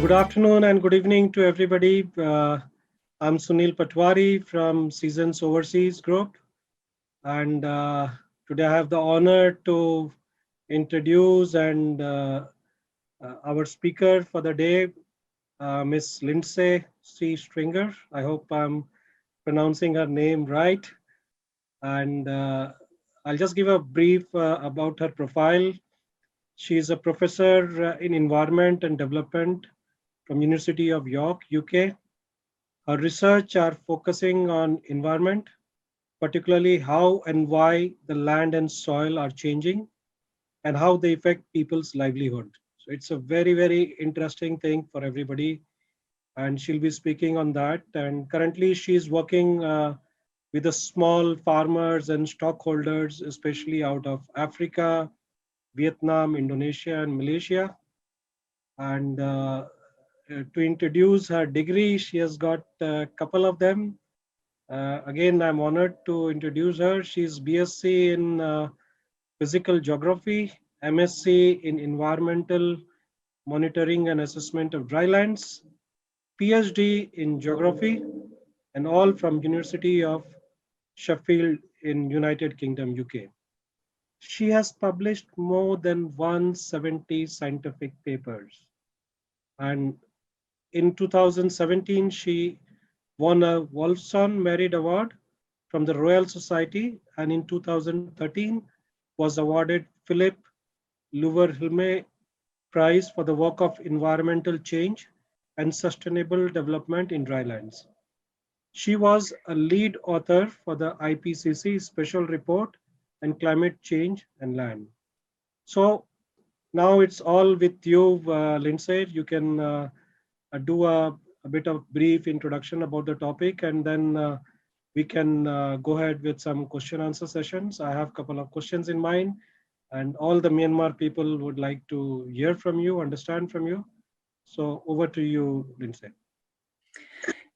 Good afternoon and good evening to everybody. I'm Sunil Patwari from Seasons Overseas Group, and today I have the honor to introduce and our speaker for the day, Miss Lindsay C. Stringer. I hope I'm pronouncing her name right. And I'll just give a brief about her profile. She is a professor in environment and development from University of York, UK. Her research are focusing on environment, particularly how and why the land and soil are changing and how they affect people's livelihood. So it's a very, very interesting thing for everybody. And she'll be speaking on that. And currently she's working with the small farmers and stockholders, especially out of Africa, Vietnam, Indonesia, and Malaysia. And to introduce her degree, she has got a couple of them. Again, I'm honored to introduce her. She's BSc in Physical Geography, MSc in Environmental Monitoring and Assessment of Drylands, PhD in Geography, and all from University of Sheffield in United Kingdom, UK. She has published more than 170 scientific papers. And in 2017, she won a Wolfson Merit Award from the Royal Society, and in 2013 was awarded Philip Louverhulme Prize for the work of environmental change and sustainable development in drylands. She was a lead author for the IPCC Special Report on Climate Change and Land. So now it's all with you, Lindsay. You can do a bit of brief introduction about the topic, and then we can go ahead with some question answer sessions. I have a couple of questions in mind, and all the Myanmar people would like to hear from you, understand from you. So over to you, Lindsay.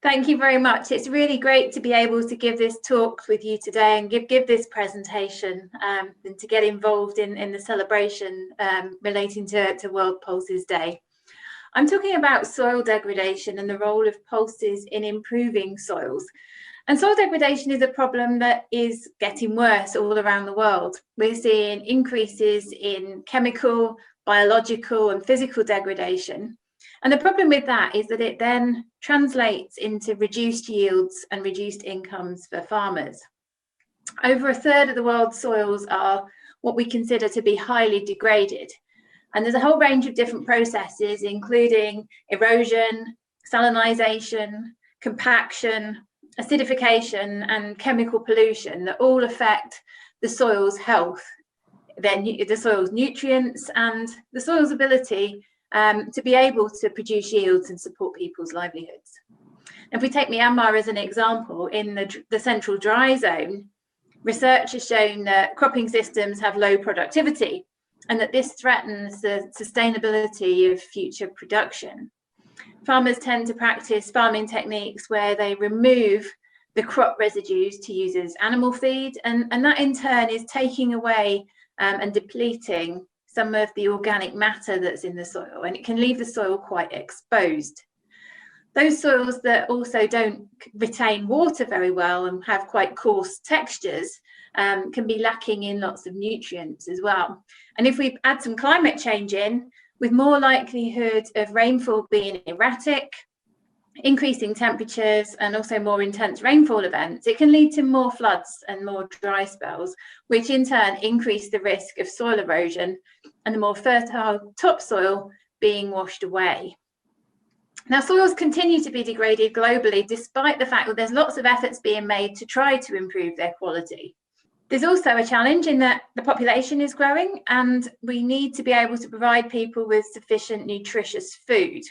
Thank you very much. It's really great to be able to give this talk with you today and give this presentation and to get involved in the celebration relating to World Pulses Day. I'm talking about soil degradation and the role of pulses in improving soils. And soil degradation is a problem that is getting worse all around the world. We're seeing increases in chemical, biological, and physical degradation. And the problem with that is that it then translates into reduced yields and reduced incomes for farmers. Over a third of the world's soils are what we consider to be highly degraded. And there's a whole range of different processes, including erosion, salinization, compaction, acidification, and chemical pollution that all affect the soil's health, the soil's nutrients, and the soil's ability to be able to produce yields and support people's livelihoods. If we take Myanmar as an example, in the central dry zone, research has shown that cropping systems have low productivity and that this threatens the sustainability of future production. Farmers tend to practice farming techniques where they remove the crop residues to use as animal feed, and that in turn is taking away and depleting some of the organic matter that's in the soil, and it can leave the soil quite exposed. Those soils that also don't retain water very well and have quite coarse textures can be lacking in lots of nutrients as well. And if we add some climate change in, with more likelihood of rainfall being erratic, increasing temperatures, and also more intense rainfall events, it can lead to more floods and more dry spells, which in turn increase the risk of soil erosion and the more fertile topsoil being washed away. Now, soils continue to be degraded globally, despite the fact that there's lots of efforts being made to try to improve their quality. There's also a challenge in that the population is growing, and we need to be able to provide people with sufficient nutritious food.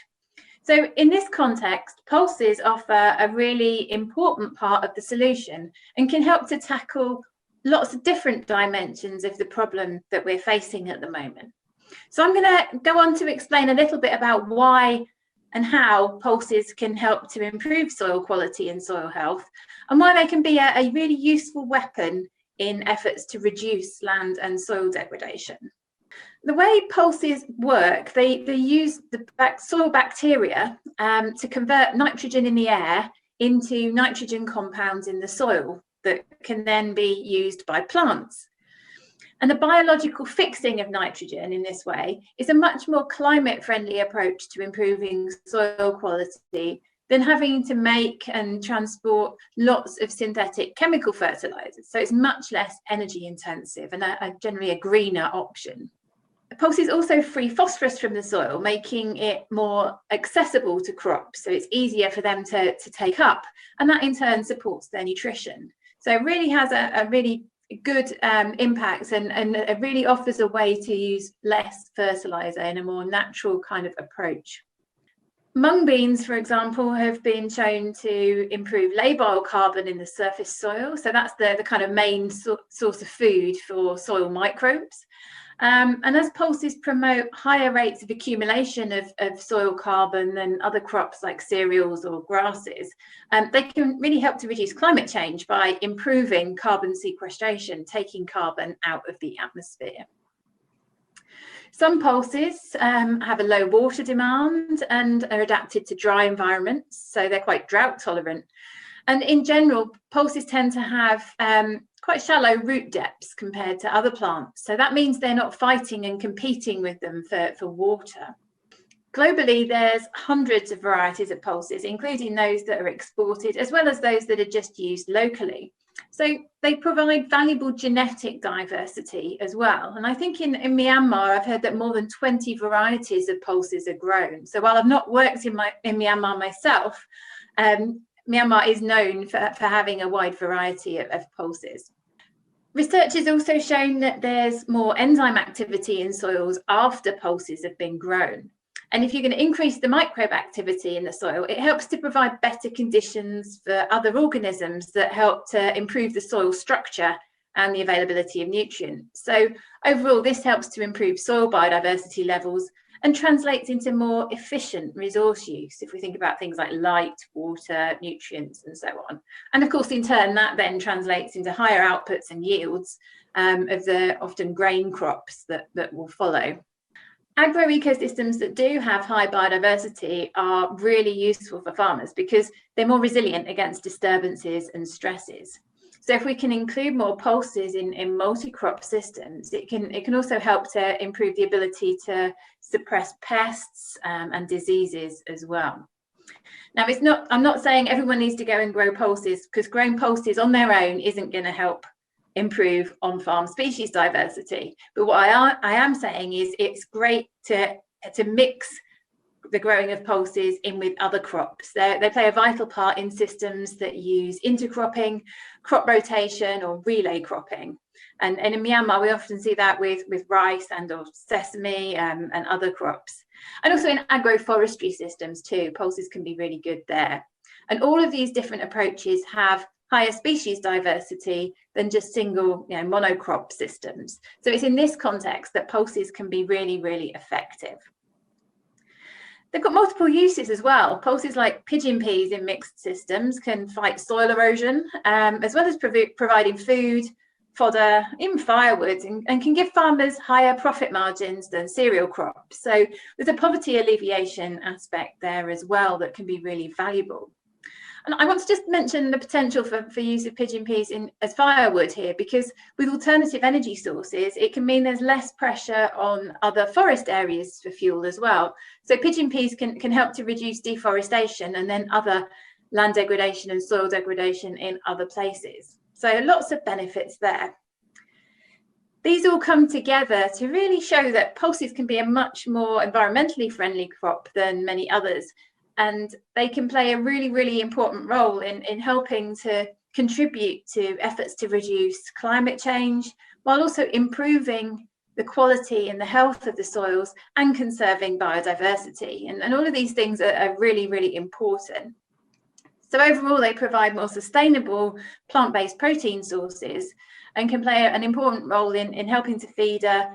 So in this context, pulses offer a really important part of the solution and can help to tackle lots of different dimensions of the problem that we're facing at the moment. So I'm going to go on to explain a little bit about why and how pulses can help to improve soil quality and soil health, and why they can be a really useful weapon in efforts to reduce land and soil degradation. The way pulses work, they use the soil bacteria to convert nitrogen in the air into nitrogen compounds in the soil that can then be used by plants. And the biological fixing of nitrogen in this way is a much more climate-friendly approach to improving soil quality than having to make and transport lots of synthetic chemical fertilizers. So it's much less energy intensive and generally a greener option. Pulses also free phosphorus from the soil, making it more accessible to crops. So it's easier for them to take up, and that in turn supports their nutrition. So it really has a really good impact and it really offers a way to use less fertilizer in a more natural kind of approach. Mung beans, for example, have been shown to improve labile carbon in the surface soil. So that's the kind of main source of food for soil microbes. And as pulses promote higher rates of accumulation of soil carbon than other crops like cereals or grasses, they can really help to reduce climate change by improving carbon sequestration, taking carbon out of the atmosphere. Some pulses have a low water demand and are adapted to dry environments, so they're quite drought tolerant. And in general, pulses tend to have quite shallow root depths compared to other plants. So that means they're not fighting and competing with them for water. Globally, there's hundreds of varieties of pulses, including those that are exported, as well as those that are just used locally. So they provide valuable genetic diversity as well. And I think in Myanmar, I've heard that more than 20 varieties of pulses are grown. So while I've not worked in Myanmar myself, Myanmar is known for having a wide variety of pulses. Research has also shown that there's more enzyme activity in soils after pulses have been grown. And if you're going to increase the microbe activity in the soil, it helps to provide better conditions for other organisms that help to improve the soil structure and the availability of nutrients. So overall, this helps to improve soil biodiversity levels and translates into more efficient resource use if we think about things like light, water, nutrients, and so on. And of course, in turn, that then translates into higher outputs and yields of the often grain crops that will follow. Agroecosystems that do have high biodiversity are really useful for farmers because they're more resilient against disturbances and stresses. So if we can include more pulses in multi-crop systems, it can also help to improve the ability to suppress pests and diseases as well. Now, I'm not saying everyone needs to go and grow pulses, because growing pulses on their own isn't going to help improve on-farm species diversity. But what I am saying is it's great to mix the growing of pulses in with other crops. They play a vital part in systems that use intercropping, crop rotation, or relay cropping. And in Myanmar, we often see that with rice and or sesame and other crops. And also in agroforestry systems too, pulses can be really good there. And all of these different approaches have higher species diversity than just single monocrop systems. So it's in this context that pulses can be really, really effective. They've got multiple uses as well. Pulses like pigeon peas in mixed systems can fight soil erosion, as well as providing food, fodder, even firewood, and can give farmers higher profit margins than cereal crops. So there's a poverty alleviation aspect there as well that can be really valuable. And I want to just mention the potential for use of pigeon peas as firewood here, because with alternative energy sources, it can mean there's less pressure on other forest areas for fuel as well. So pigeon peas can help to reduce deforestation and then other land degradation and soil degradation in other places. So lots of benefits there. These all come together to really show that pulses can be a much more environmentally friendly crop than many others. And they can play a really, really important role in helping to contribute to efforts to reduce climate change, while also improving the quality and the health of the soils and conserving biodiversity. And all of these things are really, really important. So overall, they provide more sustainable plant-based protein sources and can play an important role in helping to feed a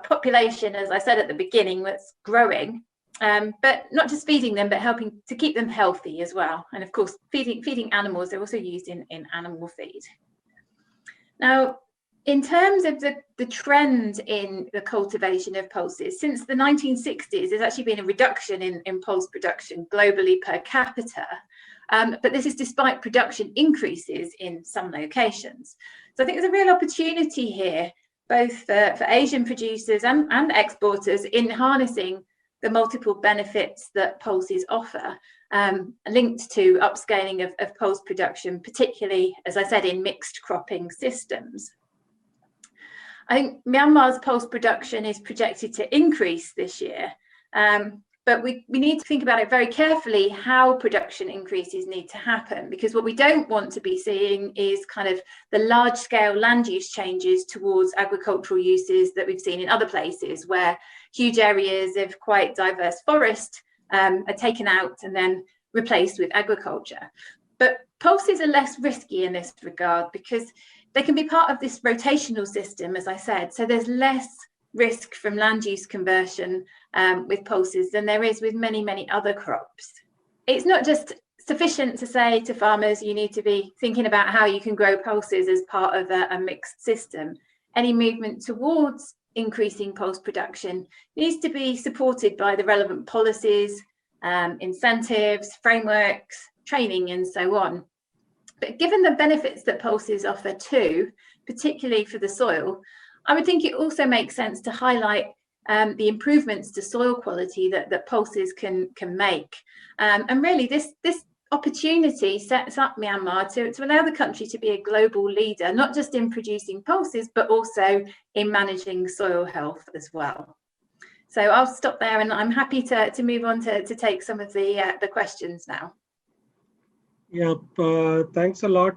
population, as I said at the beginning, that's growing. But not just feeding them, but helping to keep them healthy as well. And of course, feeding animals, they're also used in animal feed. Now, In terms of the trend in the cultivation of pulses, since the 1960s, there's actually been a reduction in pulse production globally per capita. But this is despite production increases in some locations. So I think there's a real opportunity here, both for Asian producers and exporters, in harnessing the multiple benefits that pulses offer, linked to upscaling of pulse production, particularly, as I said, in mixed cropping systems. I think Myanmar's pulse production is projected to increase this year, but we need to think about it very carefully how production increases need to happen, because what we don't want to be seeing is kind of the large-scale land use changes towards agricultural uses that we've seen in other places, where huge areas of quite diverse forest are taken out and then replaced with agriculture. But pulses are less risky in this regard because they can be part of this rotational system, as I said. So there's less risk from land use conversion with pulses than there is with many, many other crops. It's not just sufficient to say to farmers, you need to be thinking about how you can grow pulses as part of a mixed system. Any movement towards increasing pulse production needs to be supported by the relevant policies, incentives, frameworks, training, and so on. But given the benefits that pulses offer too, particularly for the soil, I would think it also makes sense to highlight the improvements to soil quality that pulses can make. And really, this opportunity sets up Myanmar to allow the country to be a global leader, not just in producing pulses, but also in managing soil health as well. So I'll stop there, and I'm happy to move on to take some of the questions now. Yeah, thanks a lot,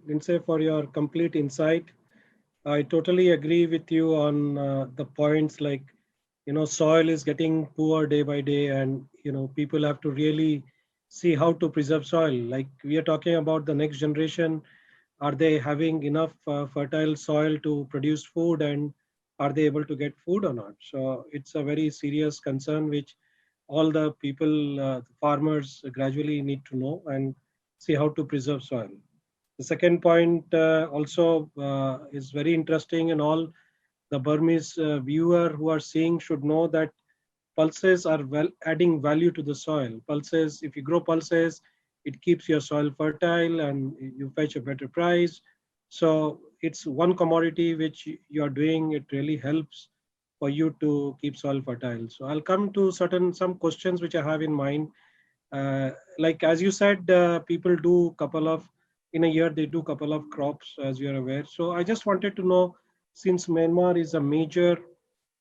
Lindsay, for your complete insight. I totally agree with you on the points like, soil is getting poor day by day, and, people have to really see how to preserve soil. Like we are talking about the next generation, are they having enough fertile soil to produce food, and are they able to get food or not? So it's a very serious concern, which all the people, farmers gradually need to know and see how to preserve soil. The second point also is very interesting, and all the Burmese viewer who are seeing should know that pulses are adding value to the soil. Pulses, if you grow pulses, it keeps your soil fertile and you fetch a better price. So it's one commodity which you are doing. It really helps for you to keep soil fertile. So I'll come to some questions which I have in mind. Like as you said, people do in a year they do couple of crops, as you are aware. So I just wanted to know, since Myanmar is a major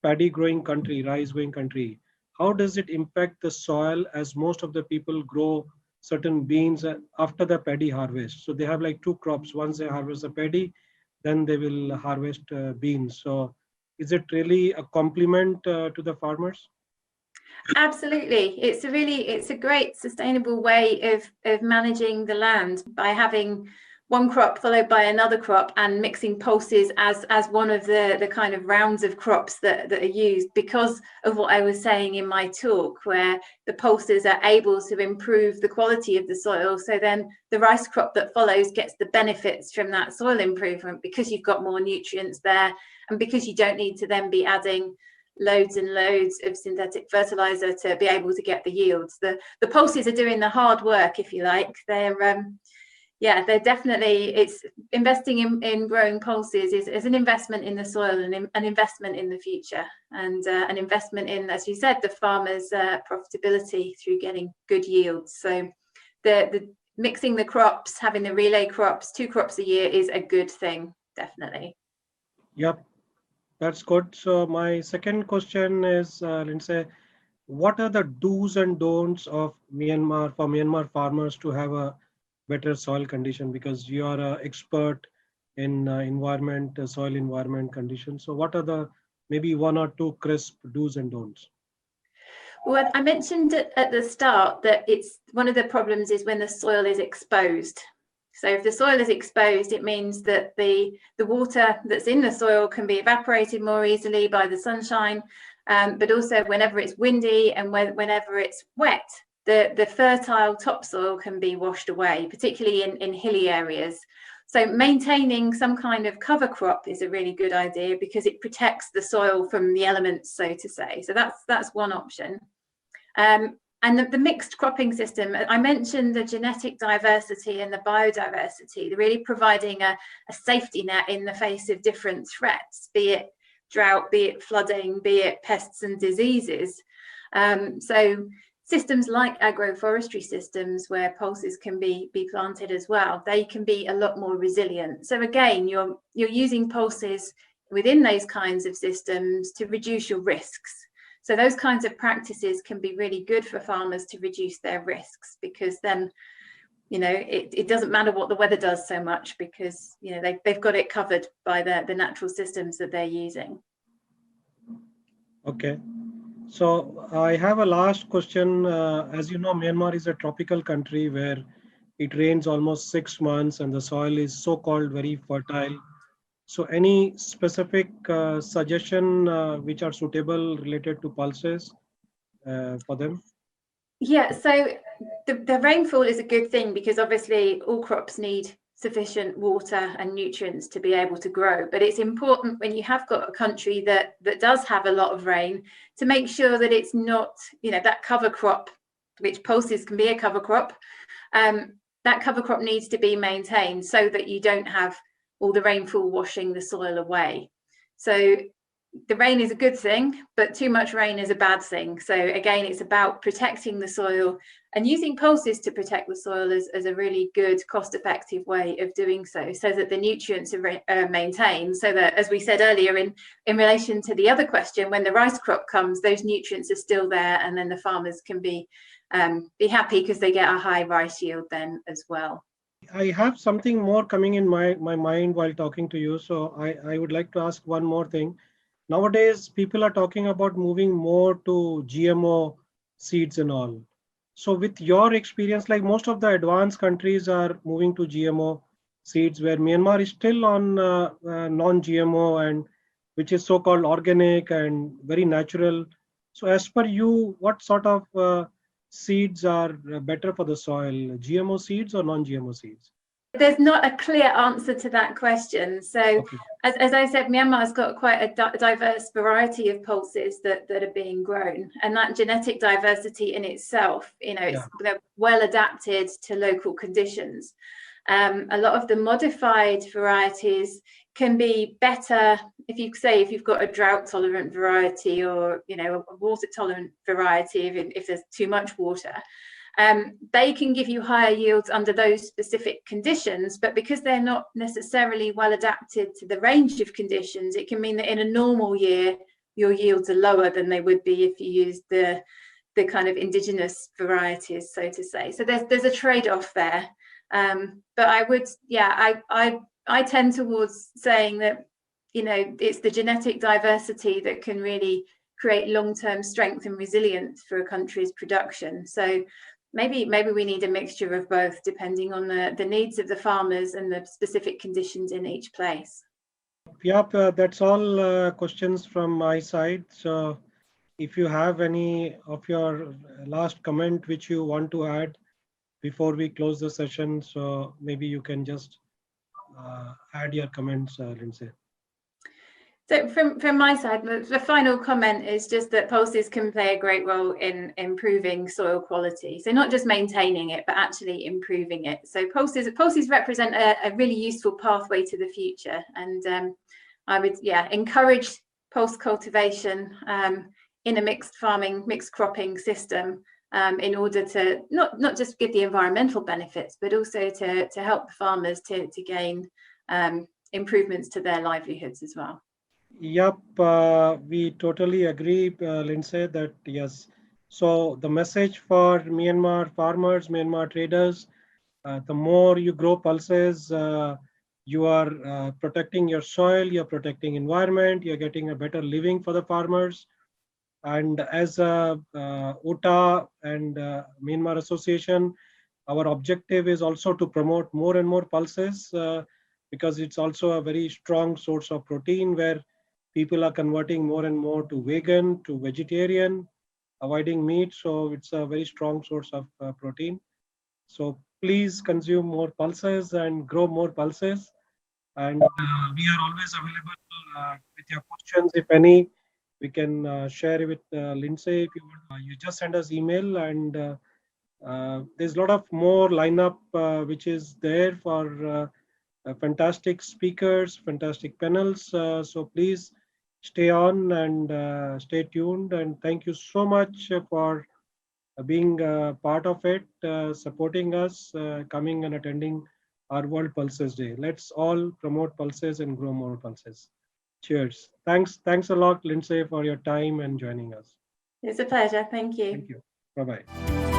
paddy growing country, rice growing country, how does it impact the soil, as most of the people grow certain beans after the paddy harvest? So they have like two crops. Once they harvest the paddy, then they will harvest beans. So is it really a complement to the farmers? Absolutely. It's a great sustainable way of managing the land by having one crop followed by another crop and mixing pulses as one of the kind of rounds of crops that are used, because of what I was saying in my talk, where the pulses are able to improve the quality of the soil. So then the rice crop that follows gets the benefits from that soil improvement, because you've got more nutrients there, and because you don't need to then be adding loads and loads of synthetic fertilizer to be able to get the yields. The pulses are doing the hard work, if you like. They're definitely, it's investing in growing pulses is an investment in the soil and an investment in the future, and an investment in, as you said, the farmers' profitability through getting good yields. So the mixing the crops, having the relay crops, 2 crops a year, is a good thing, definitely. Yep. That's good. So my second question is, Lindsay, what are the do's and don'ts of Myanmar farmers to have a better soil condition? Because you are an expert in soil environment conditions. So what are the maybe 1 or 2 crisp do's and don'ts? Well, I mentioned at the start that it's one of the problems is when the soil is exposed. So if the soil is exposed, it means that the water that's in the soil can be evaporated more easily by the sunshine, but also whenever it's windy and whenever it's wet, the fertile topsoil can be washed away, particularly in hilly areas. So maintaining some kind of cover crop is a really good idea because it protects the soil from the elements, so to say. So that's one option. And the mixed cropping system, I mentioned the genetic diversity and the biodiversity, really providing a safety net in the face of different threats, be it drought, be it flooding, be it pests and diseases. So systems like agroforestry systems where pulses can be planted as well, they can be a lot more resilient. So again, you're using pulses within those kinds of systems to reduce your risks. So those kinds of practices can be really good for farmers to reduce their risks, because then, you know, it doesn't matter what the weather does so much, because, you know, they've got it covered by the natural systems that they're using. Okay. So I have a last question. As you know, Myanmar is a tropical country where it rains almost 6 months and the soil is so-called very fertile. So any specific suggestion which are suitable related to pulses for them? Yeah, so the rainfall is a good thing, because obviously all crops need sufficient water and nutrients to be able to grow. But it's important, when you have got a country that does have a lot of rain, to make sure that it's not, you know, that cover crop, which pulses can be a cover crop, that cover crop needs to be maintained so that you don't have all the rainfall washing the soil away. So the rain is a good thing, but too much rain is a bad thing. So again, it's about protecting the soil, and using pulses to protect the soil as a really good, cost-effective way of doing so, so that the nutrients are maintained, so that, as we said earlier in relation to the other question, when the rice crop comes, those nutrients are still there, and then the farmers can be happy because they get a high rice yield then as well. I have something more coming in my mind while talking to you. So I would like to ask one more thing. Nowadays, people are talking about moving more to GMO seeds and all. So with your experience, like most of the advanced countries are moving to GMO seeds, where Myanmar is still on non-GMO, and which is so-called organic and very natural. So as per you, what sort of seeds are better for the soil, GMO seeds or non-GMO seeds? There's not a clear answer to that question. So, Okay. as I said, Myanmar's got quite a diverse variety of pulses that are being grown, and that genetic diversity in itself, you know, they're well adapted to local conditions. A lot of the modified varieties can be better if you've got a drought tolerant variety, or, you know, a water tolerant variety if there's too much water. They can give you higher yields under those specific conditions, but because they're not necessarily well adapted to the range of conditions, it can mean that in a normal year, your yields are lower than they would be if you used the kind of indigenous varieties, so to say. So there's a trade-off there. But I would, I tend towards saying that, you know, it's the genetic diversity that can really create long-term strength and resilience for a country's production. So maybe we need a mixture of both, depending on the needs of the farmers and the specific conditions in each place. Yep, that's all questions from my side. So if you have any of your last comment which you want to add before we close the session, so maybe you can just add your comments, Lindsay. So from my side, the final comment is just that pulses can play a great role in improving soil quality. So not just maintaining it, but actually improving it. So pulses represent a really useful pathway to the future. And I would, encourage pulse cultivation in a mixed cropping system, in order to not just give the environmental benefits, but also to help the farmers to gain improvements to their livelihoods as well. Yep, we totally agree, Lindsay, that yes. So the message for Myanmar farmers, Myanmar traders, the more you grow pulses, you are protecting your soil, you're protecting environment, you're getting a better living for the farmers. And as OTA and Myanmar Association, our objective is also to promote more and more pulses, because it's also a very strong source of protein, where people are converting more and more to vegan, to vegetarian, avoiding meat. So it's a very strong source of protein. So please consume more pulses and grow more pulses. And we are always available with your questions, if any. We can share it with Lindsay if you want. You just send us email, and there's a lot of more lineup which is there for fantastic speakers, fantastic panels. So please stay on and stay tuned. And thank you so much for being part of it, supporting us, coming and attending our World Pulses Day. Let's all promote pulses and grow more pulses. Cheers. Thanks a lot, Lindsay, for your time and joining us. It's a pleasure. Thank you. Thank you. Bye bye.